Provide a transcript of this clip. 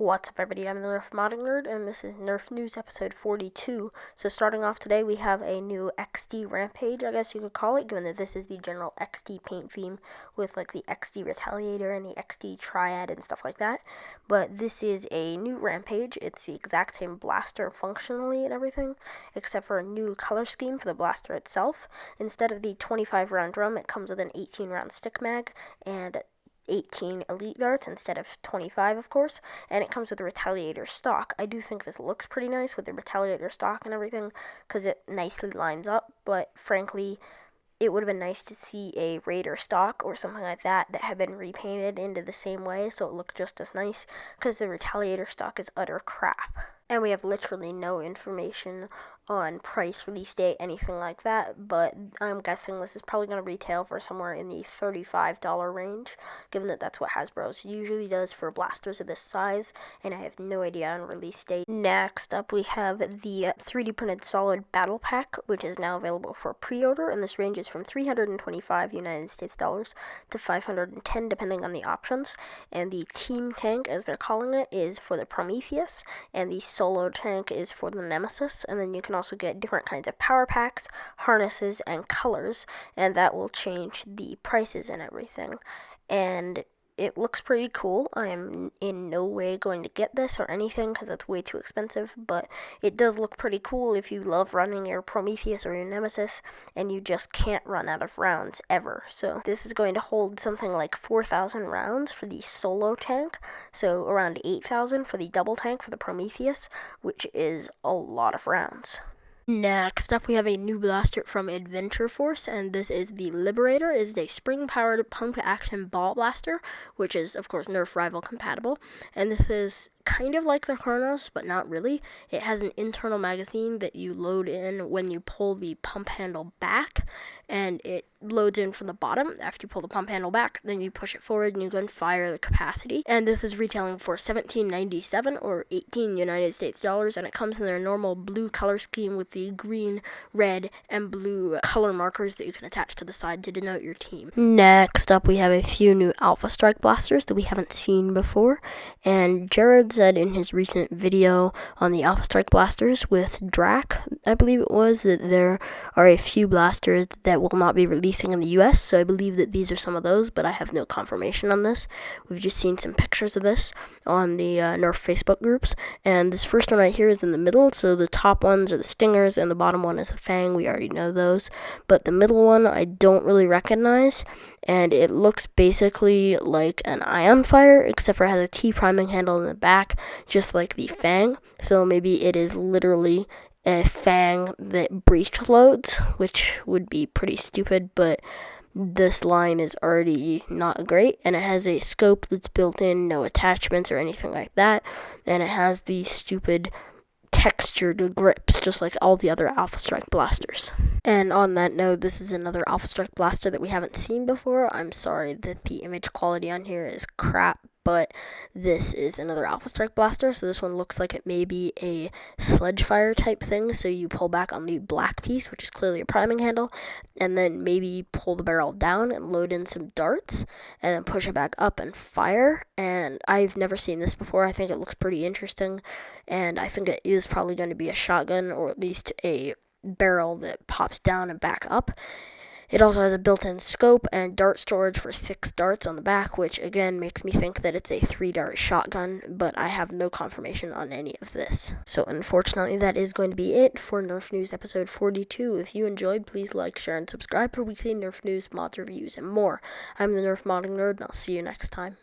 What's up, everybody? I'm the Nerf modding nerd, and this is Nerf News episode 42. So starting off today, we have a new XD Rampage, I guess you could call it, given that this is the general XD paint theme with like the XD Retaliator and the XD Triad and stuff like that. But this is a new Rampage. It's the exact same blaster functionally and everything, except for a new color scheme for the blaster itself. Instead of the 25-round drum, it comes with an 18-round stick mag and 18 elite darts instead of 25, of course, and it comes with a Retaliator stock. I do think this looks pretty nice with the Retaliator stock and everything, because it nicely lines up, but frankly, it would have been nice to see a Raider stock or something like that had been repainted into the same way so it looked just as nice, because the Retaliator stock is utter crap. And we have literally no information on price, release date, anything like that, but I'm guessing this is probably going to retail for somewhere in the $35 range, given that that's what Hasbro's usually does for blasters of this size, and I have no idea on release date. Next up, we have the 3D printed solid battle pack, which is now available for pre-order, and this ranges from $325 United States dollars to $510 depending on the options, and the team tank, as they're calling it, is for the Prometheus, and the solo tank is for the Nemesis, and then you can also get different kinds of power packs, harnesses, and colors, and that will change the prices and everything. And it looks pretty cool. I am in no way going to get this or anything because it's way too expensive, but it does look pretty cool if you love running your Prometheus or your Nemesis and you just can't run out of rounds ever. So this is going to hold something like 4,000 rounds for the solo tank, so around 8,000 for the double tank for the Prometheus, which is a lot of rounds. Next up, we have a new blaster from Adventure Force, and this is the Liberator. It is a spring-powered pump-action ball blaster, which is, of course, Nerf rival compatible. And this is kind of like the Chronos, but not really. It has an internal magazine that you load in when you pull the pump handle back, and it loads in from the bottom. After you pull the pump handle back, then you push it forward and you can fire the capacity. And this is retailing for $17.97 or 18 United States dollars, and it comes in their normal blue color scheme with the green, red, and blue color markers that you can attach to the side to denote your team. Next up, we have a few new Alpha Strike blasters that we haven't seen before, and Jared said in his recent video on the Alpha Strike blasters with Drac, I believe it was, that there are a few blasters that will not be releasing in the US, so I believe that these are some of those, but I have no confirmation on this. We've just seen some pictures of this on the Nerf Facebook groups, and this first one right here is in the middle, so the top ones are the Stingers, and the bottom one is the Fang. We already know those, but the middle one I don't really recognize, and it looks basically like an ion fire, except for it has a T-priming handle in the back, just like the Fang, so maybe it is literally a Fang that breach loads, which would be pretty stupid, but this line is already not great, and it has a scope that's built in, no attachments or anything like that, and it has the stupid textured grips, just like all the other Alpha Strike blasters. And on that note, this is another Alpha Strike blaster that we haven't seen before. I'm sorry that the image quality on here is crap, but this is another Alpha Strike blaster, so this one looks like it may be a sledge fire type thing, so you pull back on the black piece, which is clearly a priming handle, and then maybe pull the barrel down and load in some darts, and then push it back up and fire, and I've never seen this before. I think it looks pretty interesting, and I think it is probably going to be a shotgun, or at least a barrel that pops down and back up. It also has a built-in scope and dart storage for 6 darts on the back, which again makes me think that it's a 3-dart shotgun, but I have no confirmation on any of this. So unfortunately, that is going to be it for Nerf News episode 42. If you enjoyed, please like, share, and subscribe for weekly Nerf News, mods, reviews, and more. I'm the Nerf modding nerd, and I'll see you next time.